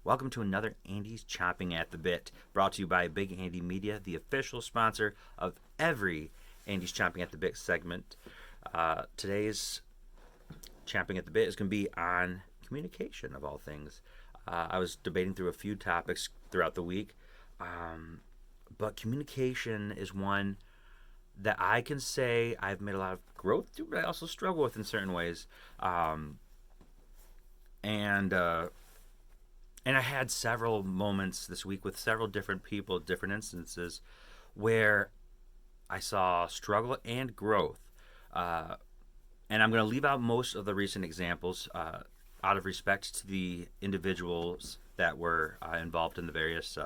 Welcome to another Andy's Chomping at the Bit, brought to you by Big Andy Media, the official sponsor of every Andy's Chomping at the Bit segment. Today's Chomping at the Bit is going to be on communication, of all things. I was debating through a few topics throughout the week, but communication is one that I can say I've made a lot of growth through, but I also struggle with in certain ways. And I had several moments this week with several different people, different instances, where I saw struggle and growth. And I'm going to leave out most of the recent examples out of respect to the individuals that were involved in the various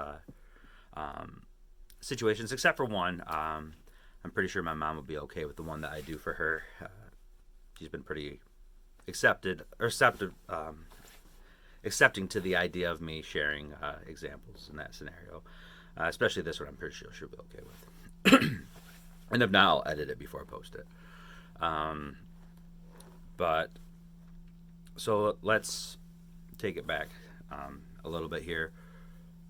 situations, except for one. I'm pretty sure my mom will be okay with the one that I do for her. She's been pretty accepting to the idea of me sharing examples in that scenario, especially this one. I'm pretty sure she'll be okay with. And if not, I'll edit it before I post it. But so let's take it back a little bit here.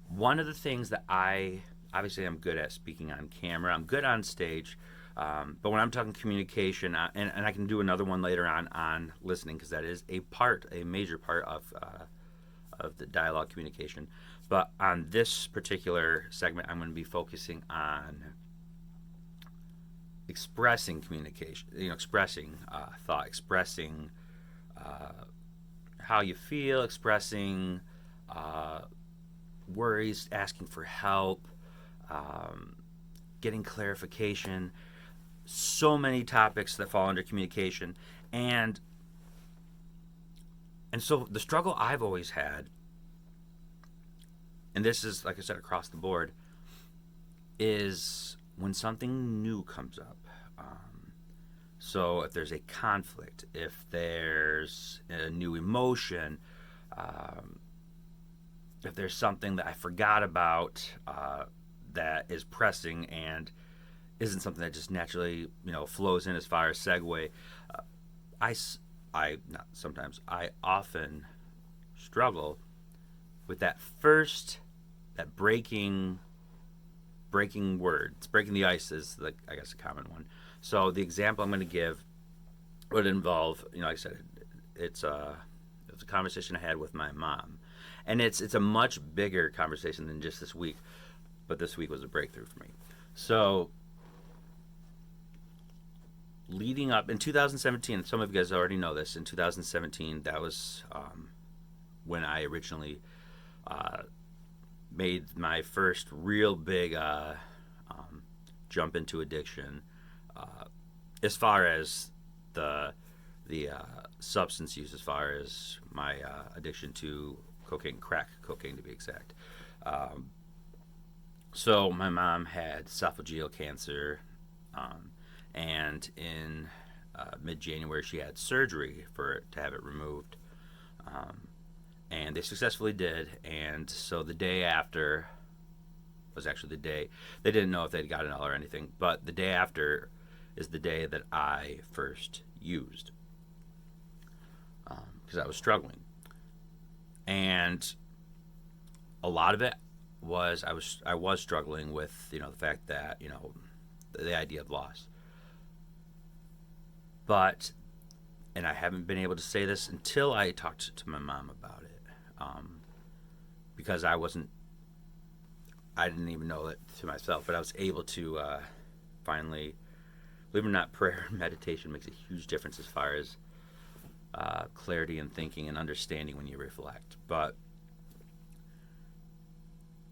One of the things that obviously I'm good at speaking on camera. I'm good on stage. But when I'm talking communication, and I can do another one later on listening, because that is a major part of the dialogue communication. But on this particular segment, I'm going to be focusing on expressing communication, expressing thought, expressing how you feel, expressing worries, asking for help, getting clarification. So many topics that fall under communication. And so the struggle I've always had, and this is, like I said, across the board, is when something new comes up. So if there's a conflict, if there's a new emotion, if there's something that I forgot about that is pressing and isn't something that just naturally, flows in as far as segue, I often struggle with that breaking word. It's breaking the ice is, I guess, a common one. So the example I'm going to give would involve, like I said, it was a conversation I had with my mom, and it's a much bigger conversation than just this week, but this week was a breakthrough for me. So leading up in 2017, some of you guys already know this. In 2017, that was when I originally made my first real big jump into addiction, as far as the substance use, as far as my addiction to cocaine, crack cocaine to be exact. So my mom had esophageal cancer. And in mid-January, she had surgery to have it removed, and they successfully did. And so the day after was actually the day they didn't know if they'd gotten it or anything, but the day after is the day that I first used, because I was struggling, and a lot of it was I was struggling with the fact that the idea of loss. But, and I haven't been able to say this until I talked to my mom about it, because I didn't even know it to myself, but I was able to finally, believe it or not, prayer and meditation makes a huge difference as far as clarity and thinking and understanding when you reflect. But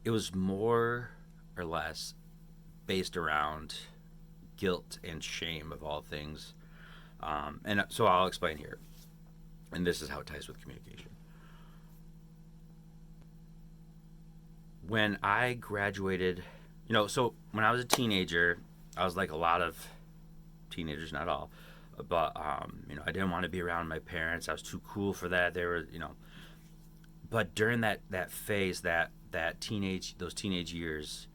it was more or less based around guilt and shame, of all things. And so I'll explain here. And this is how it ties with communication. When I graduated, so when I was a teenager, I was like a lot of teenagers, not all, but, I didn't want to be around my parents. I was too cool for that. They were, but during that phase, those teenage years,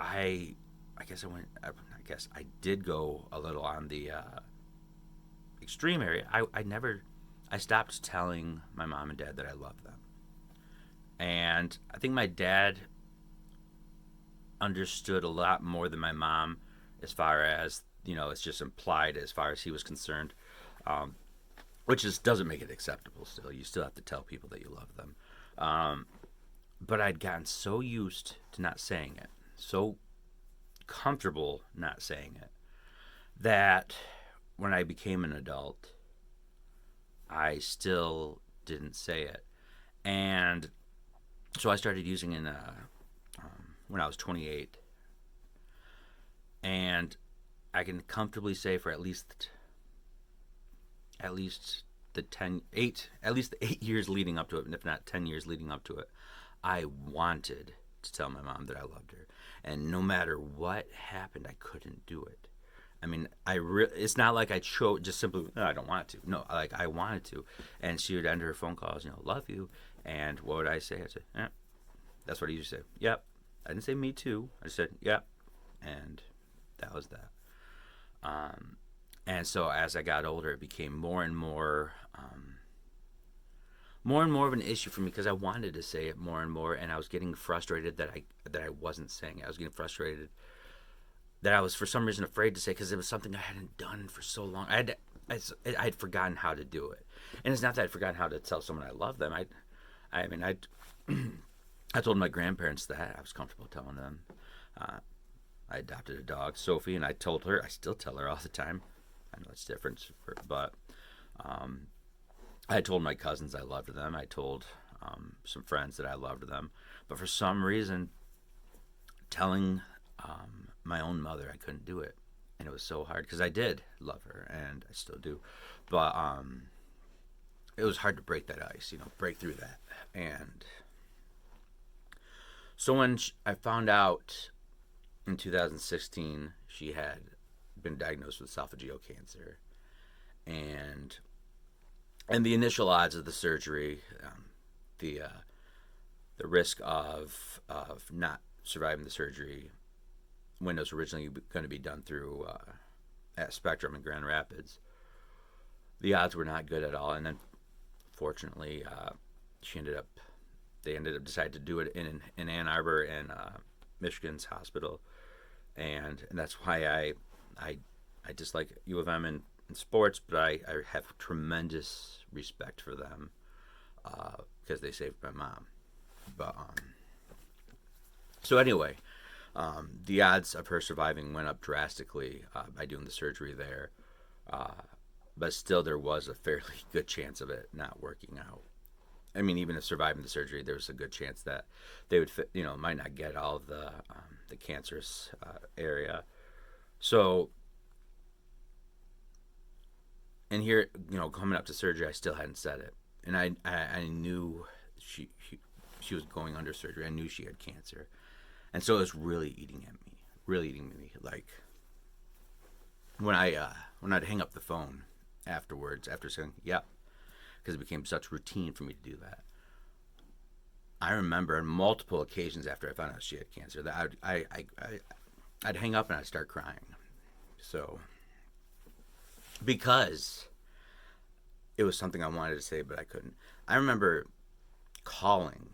I guess I did go a little on the extreme area. I stopped telling my mom and dad that I loved them. And I think my dad understood a lot more than my mom, as far as, it's just implied as far as he was concerned, um, which just doesn't make it acceptable. Still, you still have to tell people that you love them. Um, but I'd gotten so used to not saying it, so comfortable not saying it, that when I became an adult, I still didn't say it. And so I started using it when I was 28. And I can comfortably say for at least at least the 8 years leading up to it, and if not 10 years leading up to it, I wanted to tell my mom that I loved her. And no matter what happened, I couldn't do it. I mean, it's not like I chose just simply, "Oh, I don't want to." No, like I wanted to. And she would end her phone calls, "Love you." And what would I say? I'd say, "Yeah." That's what I usually say. "Yep." I didn't say "me too." I said, "Yep." And that was that. Um, and so as I got older, it became more and more of an issue for me, because I wanted to say it more and more, and I was getting frustrated that I wasn't saying it. I was getting frustrated that I was for some reason afraid to say, because it was something I hadn't done for so long. I had forgotten how to do it, and it's not that I'd forgotten how to tell someone I love them. I mean, I told my grandparents that I was comfortable telling them. Uh, I adopted a dog, Sophie, and I told her. I still tell her all the time. I know it's different, but um, I told my cousins I loved them. I told some friends that I loved them. But for some reason, telling my own mother, I couldn't do it. And it was so hard, because I did love her, and I still do. But it was hard to break that ice, break through that. And so when I found out in 2016 she had been diagnosed with esophageal cancer, and the initial odds of the surgery, the risk of not surviving the surgery when it was originally going to be done through at Spectrum in Grand Rapids, the odds were not good at all. And then, fortunately, they ended up deciding to do it in Ann Arbor, in Michigan's hospital, and that's why I dislike U of M in sports, but I have tremendous respect for them, because they saved my mom. But so anyway, the odds of her surviving went up drastically by doing the surgery there, but still there was a fairly good chance of it not working out. I mean, even if surviving the surgery, there was a good chance that they would, might not get all of the cancerous area. So, and here, coming up to surgery, I still hadn't said it, and I knew she was going under surgery. I knew she had cancer, and so it was really eating at me, Like when I'd hang up the phone afterwards, after saying, "Yep," because it became such routine for me to do that. I remember on multiple occasions after I found out she had cancer that I'd hang up and I'd start crying. So, because it was something I wanted to say but I couldn't. I remember calling,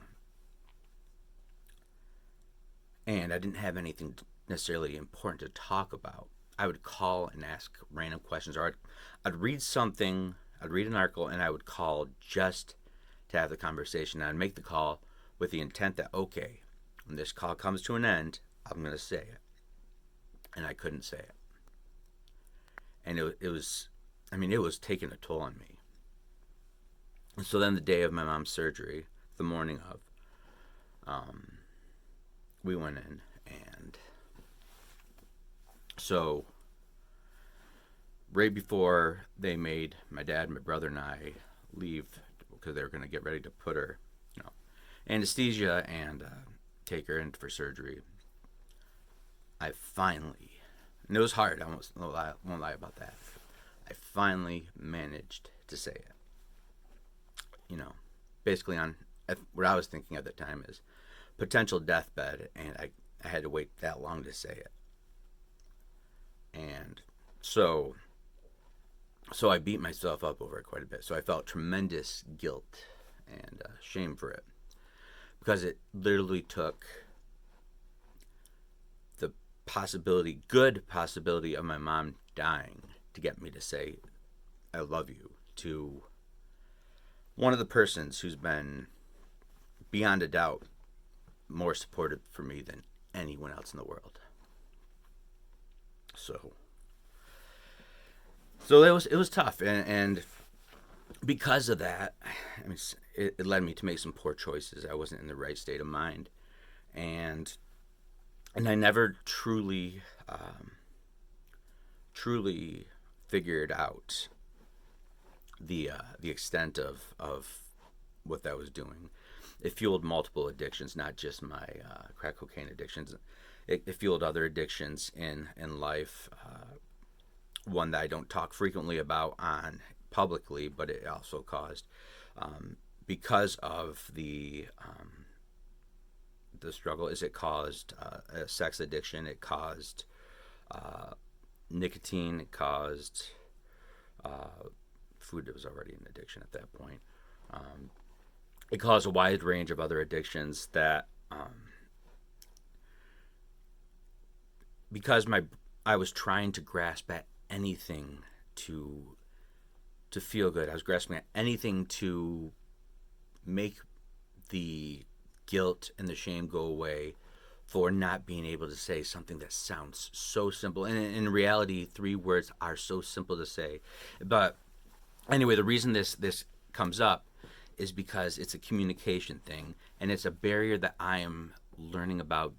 and I didn't have anything necessarily important to talk about. I would call and ask random questions, or I'd read something, I'd read an article, and I would call just to have the conversation. I'd make the call with the intent that, okay, when this call comes to an end, I'm going to say it. And I couldn't say it. And it was taking a toll on me. And so then the day of my mom's surgery, the morning of, we went in, and so right before they made my dad, my brother, and I leave, because they were going to get ready to put her, anesthesia and take her in for surgery, I finally, and it was hard, I won't lie about that, I finally managed to say it. Basically on what I was thinking at the time is potential deathbed, and I had to wait that long to say it. And so I beat myself up over it quite a bit. So I felt tremendous guilt and shame for it, because it literally took the good possibility of my mom dying to get me to say I love you to one of the persons who's been beyond a doubt more supportive for me than anyone else in the world. So it was tough, and because of that, I mean, it led me to make some poor choices. I wasn't in the right state of mind, and I never truly figured out the extent of what that was doing. It fueled multiple addictions, not just my crack cocaine addictions. It fueled other addictions in life. One that I don't talk frequently about on publicly, but it also caused, because of the struggle, is it caused a sex addiction. It caused nicotine. It caused food that was already an addiction at that point. It caused a wide range of other addictions that, because I was trying to grasp at anything to feel good. I was grasping at anything to make the guilt and the shame go away for not being able to say something that sounds so simple. And in reality, 3 words are so simple to say. But anyway, the reason this comes up is because it's a communication thing, and it's a barrier that I am learning about.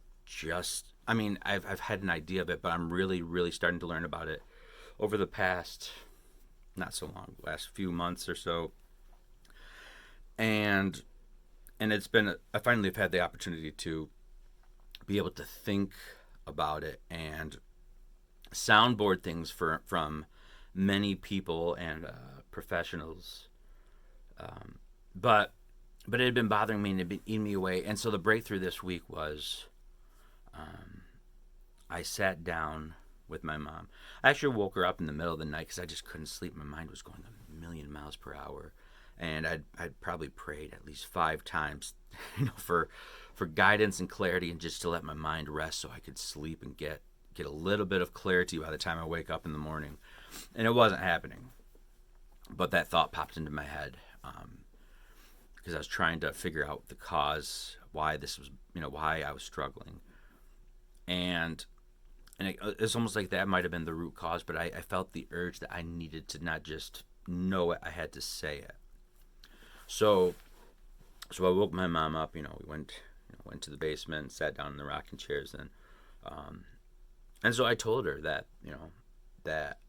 I've had an idea of it, but I'm really, really starting to learn about it over the past, not so long, last few months or so. And it's been, I finally have had the opportunity to be able to think about it and soundboard things from many people and professionals. But it had been bothering me and it had been eating me away. And so the breakthrough this week was, I sat down with my mom. I actually woke her up in the middle of the night because I just couldn't sleep. My mind was going a million miles per hour, and I'd probably prayed at least 5 times, for guidance and clarity, and just to let my mind rest so I could sleep and get a little bit of clarity by the time I wake up in the morning. And it wasn't happening, but that thought popped into my head, because I was trying to figure out the cause, why this was, why I was struggling, and it's almost like that might have been the root cause, but I felt the urge that I needed to not just know it, I had to say it. So I woke my mom up. We went to the basement, sat down in the rocking chairs, and so I told her that that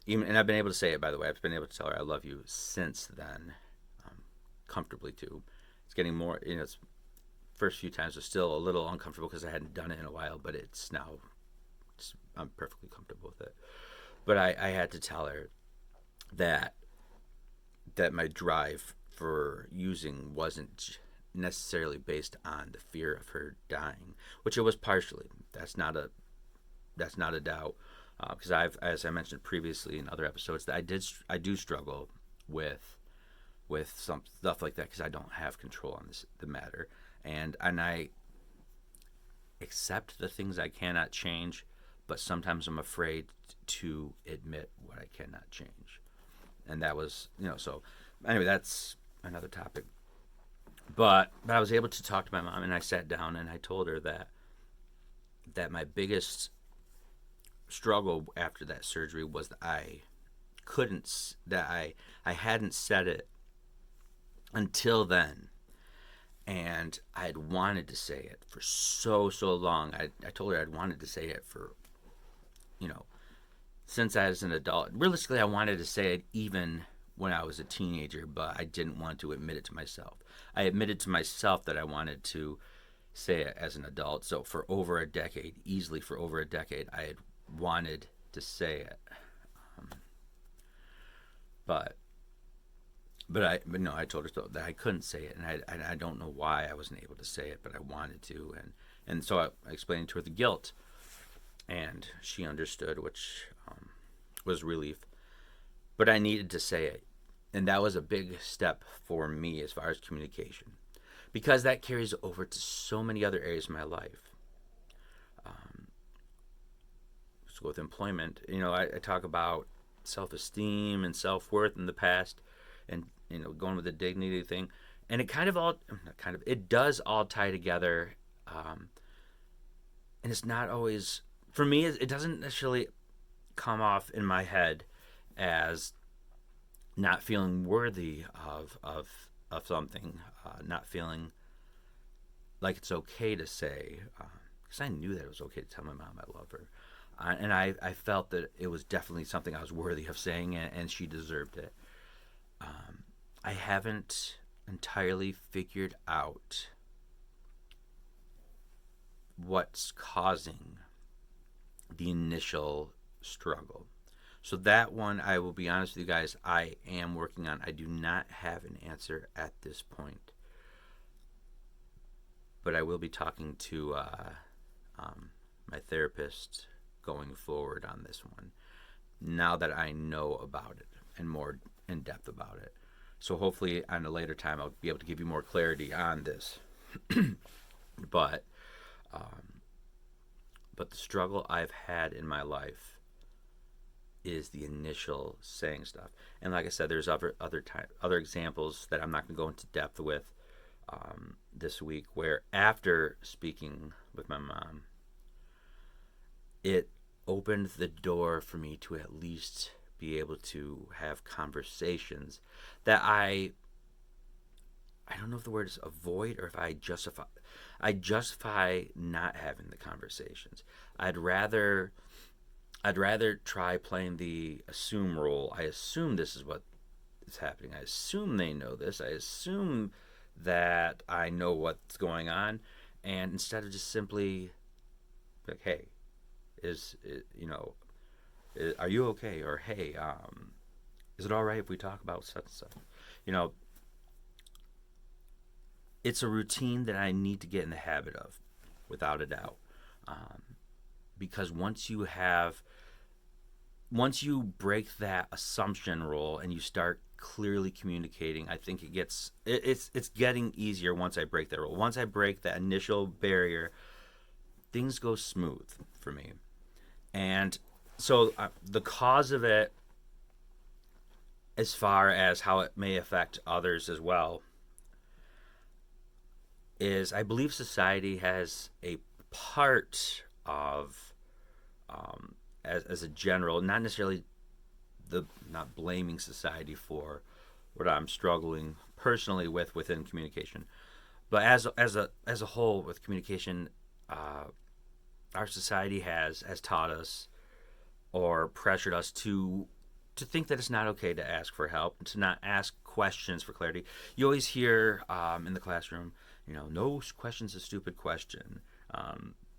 even, and I've been able to say it, by the way. I've been able to tell her I love you since then, comfortably too. It's getting more. It's first few times was still a little uncomfortable because I hadn't done it in a while, but it's now. I'm perfectly comfortable with it. But I had to tell her that my drive for using wasn't necessarily based on the fear of her dying, which it was partially. That's not a doubt, because as I mentioned previously in other episodes, that I do struggle with some stuff like that because I don't have control on the matter, and I accept the things I cannot change. But sometimes I'm afraid to admit what I cannot change. And that was, so anyway, that's another topic. But I was able to talk to my mom, and I sat down and I told her that my biggest struggle after that surgery was that I hadn't said it until then. And I had wanted to say it for so long. I told her I'd wanted to say it for, since I was an adult. Realistically, I wanted to say it even when I was a teenager, but I didn't want to admit it to myself. I admitted to myself that I wanted to say it as an adult. So for over a decade, I had wanted to say it. But no, I told her that I couldn't say it, and I don't know why I wasn't able to say it, but I wanted to, and so I explained to her the guilt, and she understood, which was relief. But I needed to say it, and that was a big step for me as far as communication, because that carries over to so many other areas of my life. Let's go with employment. I talk about self-esteem and self-worth in the past, and going with the dignity thing, and it it does all tie together. And it's not always, for me, it doesn't necessarily come off in my head as not feeling worthy of something, not feeling like it's okay to say, because I knew that it was okay to tell my mom I love her. And I felt that it was definitely something I was worthy of saying, and she deserved it. I haven't entirely figured out what's causing the initial struggle. So that one, I will be honest with you guys, I am working on. I do not have an answer at this point, but I will be talking to my therapist going forward on this one, now that I know about it and more in depth about it. So hopefully on a later time I'll be able to give you more clarity on this. but but the struggle I've had in my life is the initial saying stuff. And like I said, there's other examples that I'm not going to go into depth with this week, where after speaking with my mom, it opened the door for me to at least be able to have conversations that I don't know if the word is avoid or if I justify not having the conversations. I'd rather try playing the assume role. I assume this is what is happening. I assume they know this. I assume that I know what's going on, and instead of just simply like, hey, are you okay? Or hey, is it all right if we talk about such and such? It's a routine that I need to get in the habit of, without a doubt. Because once you break that assumption rule and you start clearly communicating, I think it's getting easier once I break that rule. Once I break that initial barrier, things go smooth for me. And so the cause of it, as far as how it may affect others as well, is I believe society has a part of, as a general, not necessarily not blaming society for what I'm struggling personally with within communication, but as a whole with communication, our society has taught us or pressured us to think that it's not okay to ask for help, to not ask questions for clarity. You always hear in the classroom, no question's a stupid question.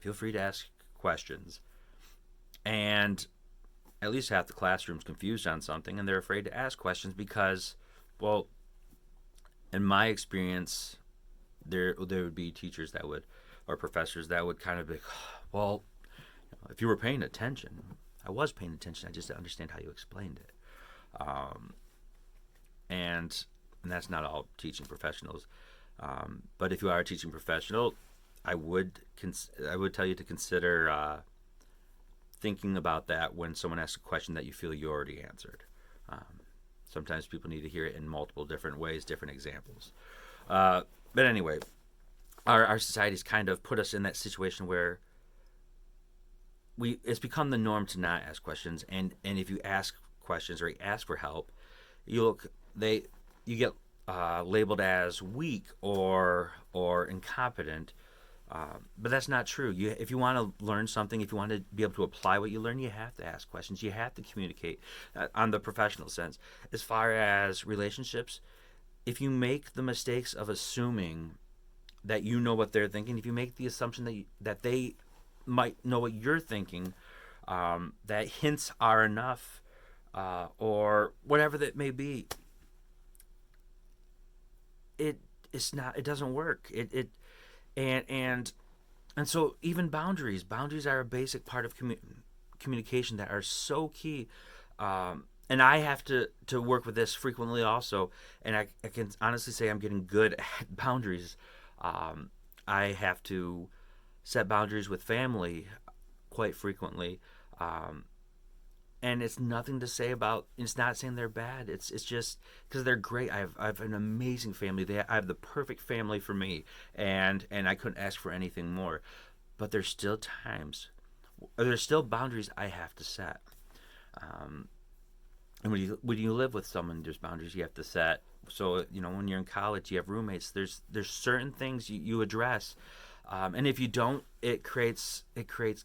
Feel free to ask questions. And at least half the classroom's confused on something, and they're afraid to ask questions because, well, in my experience, there would be teachers that would, or professors that would kind of be, well, if you were paying attention, I was paying attention. I just didn't understand how you explained it. And that's not all teaching professionals. But if you are a teaching professional, I would tell you to consider thinking about that when someone asks a question that you feel you already answered. Sometimes people need to hear it in multiple different ways, different examples. But anyway, our society's kind of put us in that situation where it's become the norm to not ask questions, and if you ask questions or you ask for help, you get labeled as weak or incompetent. But that's not true. If you want to learn something, if you want to be able to apply what you learn, you have to ask questions. You have to communicate on the professional sense. As far as relationships, if you make the mistakes of assuming that you know what they're thinking, if you make the assumption that they might know what you're thinking, that hints are enough, or whatever that may be, it's not. It doesn't work. And so even boundaries are a basic part of communication that are so key. And I have to work with this frequently also, and I can honestly say I'm getting good at boundaries. I have to set boundaries with family quite frequently. Um, and it's nothing to say about. It's not saying they're bad. It's just because they're great. I have an amazing family. I have the perfect family for me, and I couldn't ask for anything more. But there's still times, there's still boundaries I have to set. Um, and when you live with someone, there's boundaries you have to set. So when you're in college, you have roommates. There's certain things you address, and if you don't, it creates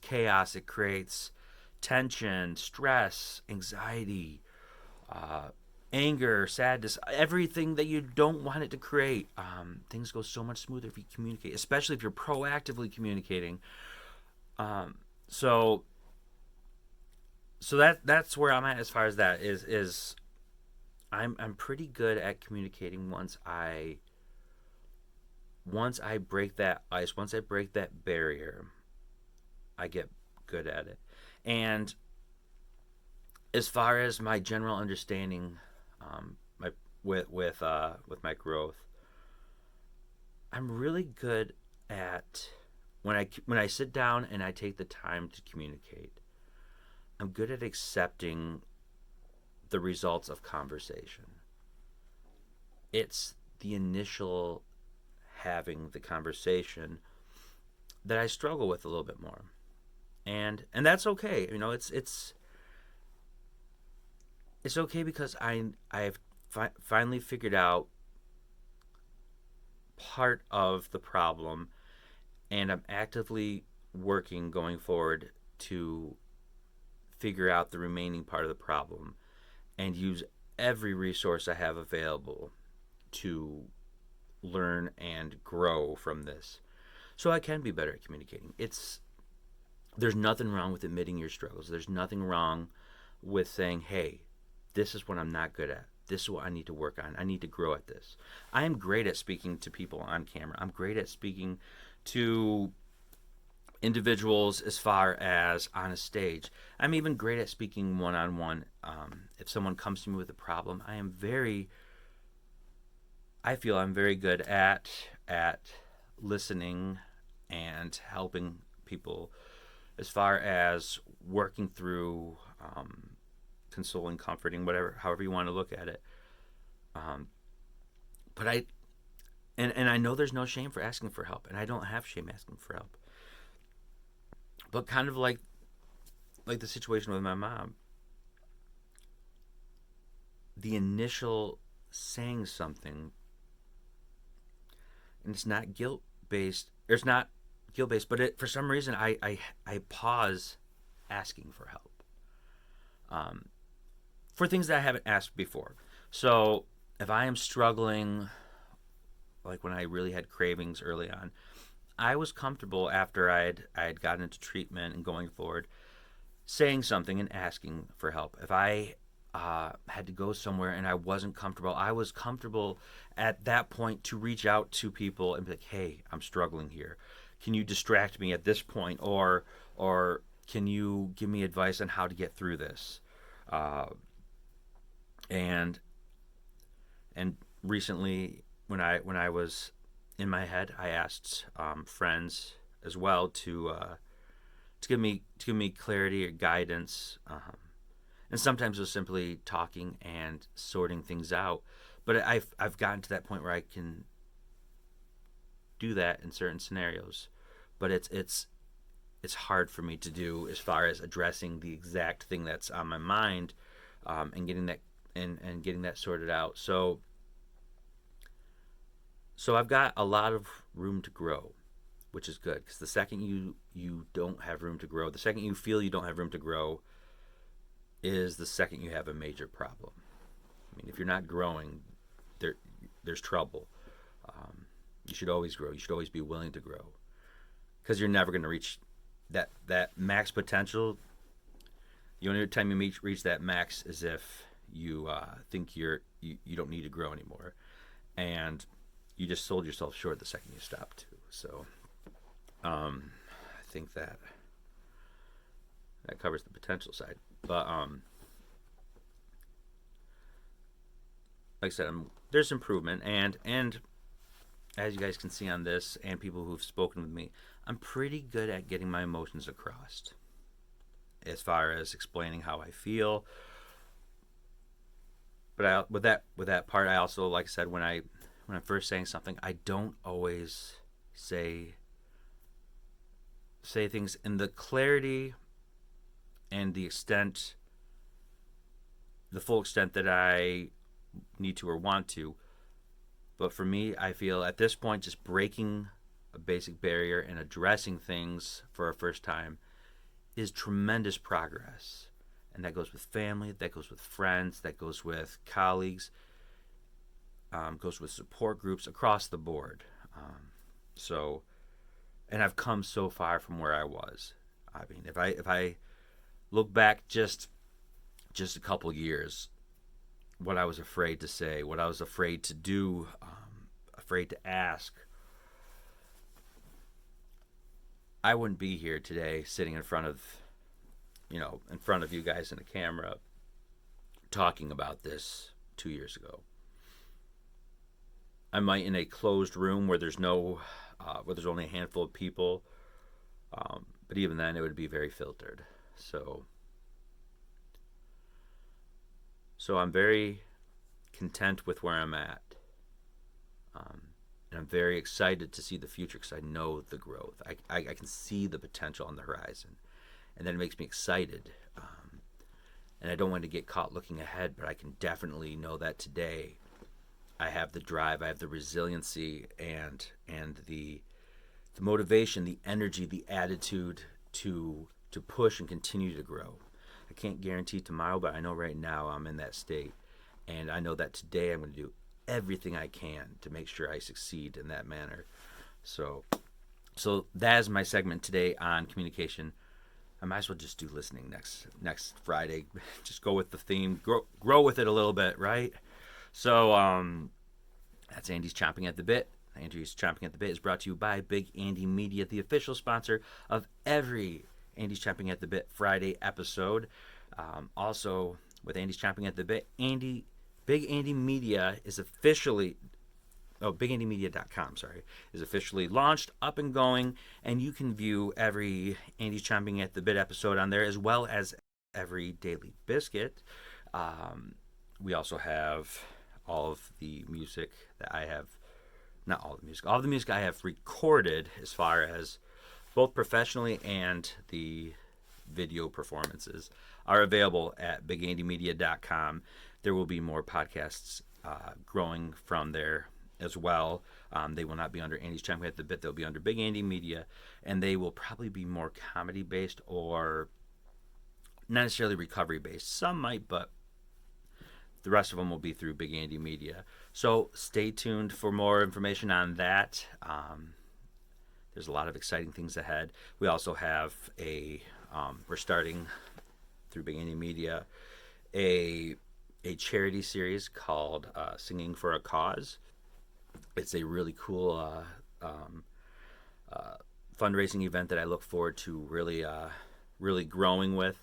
chaos. It creates tension, stress, anxiety, uh, anger, sadness, everything that you don't want it to create. Things go so much smoother if you communicate, especially if you're proactively communicating. Um, so that's where I'm at as far as that is I'm pretty good at communicating once I break that ice, once I break that barrier, I get good at it. And as far as my general understanding, my with my growth, I'm really good at when I sit down and I take the time to communicate. I'm good at accepting the results of conversation. It's the initial having the conversation that I struggle with a little bit more, and that's okay. It's okay because I've finally figured out part of the problem, and I'm actively working going forward to figure out the remaining part of the problem and use every resource I have available to learn and grow from this so I can be better at communicating. There's nothing wrong with admitting your struggles. There's nothing wrong with saying, "Hey, this is what I'm not good at. This is what I need to work on. I need to grow at this." I am great at speaking to people on camera. I'm great at speaking to individuals as far as on a stage. I'm even great at speaking one on one. If someone comes to me with a problem, I feel I'm very good at listening and helping people as far as working through, consoling, comforting, whatever, however you want to look at it. Um, but and I know there's no shame for asking for help, and I don't have shame asking for help. But kind of like the situation with my mom, the initial saying something, and it's not guilt based. It's not guilt based, but for some reason I pause asking for help, um, for things that I haven't asked before. So if I am struggling, like when I really had cravings early on, I was comfortable after I had gotten into treatment and going forward, saying something and asking for help. If I had to go somewhere and I wasn't comfortable, I was comfortable at that point to reach out to people and be like, "Hey, I'm struggling here. Can you distract me at this point, or can you give me advice on how to get through this?" Uh, and and recently, when I was in my head, I asked friends as well to give me clarity or guidance. And sometimes it was simply talking and sorting things out. But I've gotten to that point where I can do that in certain scenarios. But it's hard for me to do as far as addressing the exact thing that's on my mind, and getting that and getting that sorted out. So I've got a lot of room to grow, which is good, because the second you don't have room to grow, the second you feel you don't have room to grow, is the second you have a major problem. I mean, if you're not growing, there's trouble. You should always grow. You should always be willing to grow, because you're never going to reach that max potential. The only time you reach that max is if you think you don't need to grow anymore, and you just sold yourself short the second you stop to. So I think that covers the potential side. But like I said, there's improvement, and as you guys can see on this, and people who've spoken with me, I'm pretty good at getting my emotions across as far as explaining how I feel. But with that part, I also, like I said, when I'm first saying something, I don't always say things in the clarity and the full extent that I need to or want to. But for me, I feel at this point, just breaking a basic barrier and addressing things for a first time is tremendous progress. And that goes with family, that goes with friends, that goes with colleagues, goes with support groups across the board. So, and I've come so far from where I was. I mean, if I look back just a couple years, what I was afraid to say, what I was afraid to do, afraid to ask, I wouldn't be here today sitting in front of you guys in the camera talking about this 2 years ago. I might in a closed room where there's only a handful of people, but even then it would be very filtered. So I'm very content with where I'm at. And I'm very excited to see the future because I know the growth. I can see the potential on the horizon. And then it makes me excited. And I don't want to get caught looking ahead, but I can definitely know that today I have the drive, I have the resiliency, and the motivation, the energy, the attitude to push and continue to grow. I can't guarantee tomorrow, but I know right now I'm in that state. And I know that today I'm going to do everything I can to make sure I succeed in that manner. So that is my segment today on communication. I might as well just do listening next Friday. Just go with the theme, grow with it a little bit, right? So that's Andy's Chomping at the Bit. Andy's Chomping at the Bit is brought to you by Big Andy Media, the official sponsor of every Andy's Chomping at the Bit Friday episode. Also, with Andy's Chomping at the Bit, Big Andy Media is officially, BigAndyMedia.com, is officially launched, up and going, and you can view every Andy's Chomping at the Bit episode on there, as well as every Daily Biscuit. We also have all of the music that I have, not all the music, all the music I have recorded as far as both professionally and the video performances are available at BigAndyMedia.com. There will be more podcasts growing from there as well. They will not be under Andy's Chomping at the Bit. They'll be under Big Andy Media, and they will probably be more comedy-based or not necessarily recovery-based. Some might, but the rest of them will be through Big Andy Media. So stay tuned for more information on that. There's a lot of exciting things ahead. We also have we're starting through Big Andy Media a charity series called Singing for a Cause. It's a really cool fundraising event that I look forward to really growing with.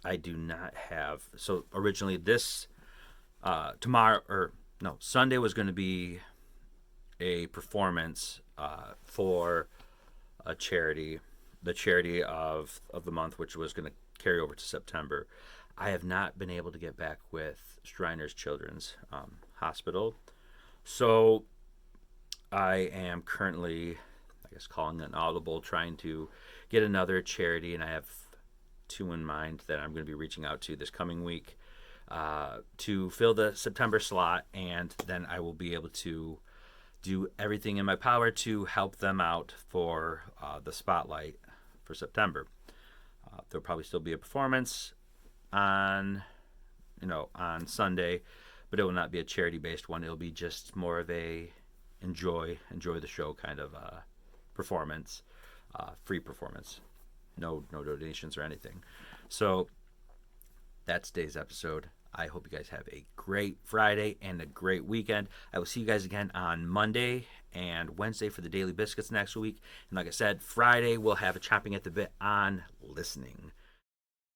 I do not have, so originally Sunday was going to be a performance for a charity, the charity of the month, which was going to carry over to September. I have not been able to get back with Shriners Children's Hospital. So I am currently, calling an audible, trying to get another charity, and I have two in mind that I'm going to be reaching out to this coming week to fill the September slot, and then I will be able to do everything in my power to help them out for the spotlight for September. There'll probably still be a performance on Sunday, but it will not be a charity-based one. It'll be just more of a enjoy the show kind of performance, free performance. No donations or anything. So that's today's episode. I hope you guys have a great Friday and a great weekend. I will see you guys again on Monday and Wednesday for the Daily Biscuits next week. And like I said, Friday we'll have a Chomping at the Bit on listening.